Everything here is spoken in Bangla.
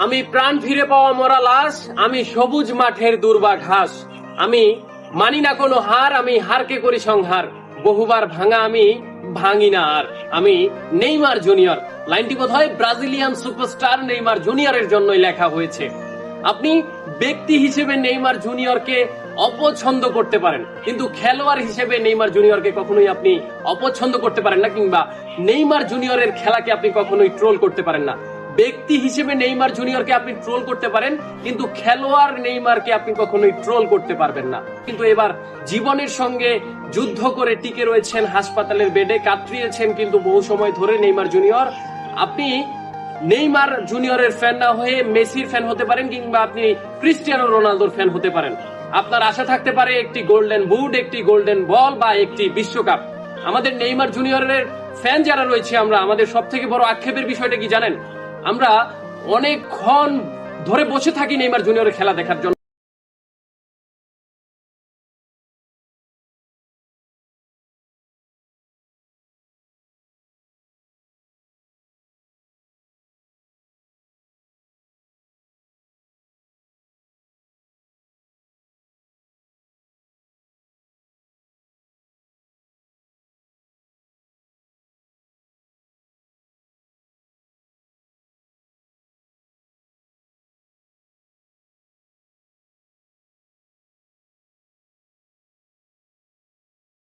আমি প্রাণ ফিরে পাওয়া মরা লাশ, আমি সবুজ মাঠের দুর্বা ঘাস। আমি মানি না কোনো হার, আমি হারকে করি সংহার। বহুবার ভাঙা আমি ভাঙি না আর। আমি নেইমার জুনিয়র। লাইনটি বোধহয় ব্রাজিলিয়ান সুপারস্টার নেইমার জুনিয়রের জন্যই লেখা হয়েছে। আপনি ব্যক্তি হিসেবে নেইমার জুনিয়রকে অপছন্দ করতে পারেন, কিন্তু খেলোয়াড় হিসেবে নেইমার জুনিয়রকে কখনোই আপনি অপছন্দ করতে পারেন না, কিংবা নেইমার জুনিয়রের খেলাকে আপনি কখনোই ট্রোল করতে পারেন না। ব্যক্তি হিসেবে নেইমার জুনিয়রকে আপনি ট্রোল করতে পারেন, কিন্তু খেলোয়াড় নেইমারকে আপনি কখনোই ট্রোল করতে পারবেন না। কিন্তু এবার জীবনের সঙ্গে যুদ্ধ করে টিকে রয়েছেন হাসপাতালের বেডে, কাতরিয়েছেন কিন্তু বহু সময় ধরে নেইমার জুনিয়র। আপনি নেইমার জুনিয়রের ফ্যান না হয়ে মেসির ফ্যান হতে পারেন, কিংবা আপনি ক্রিস্টিয়ানো রোনালদোর ফ্যান হতে পারেন। আপনার আশা থাকতে পারে একটি গোল্ডেন বুট, একটি গোল্ডেন বল বা একটি বিশ্বকাপ। আমাদের নেইমার জুনিয়রের ফ্যান যারা রয়েছে আমরা, আমাদের সব থেকে বড় আক্ষেপের বিষয়টা কি জানেন? আমরা অনেকক্ষণ ধরে বসে থাকি নেইমার জুনিয়রের খেলা দেখার জন্য।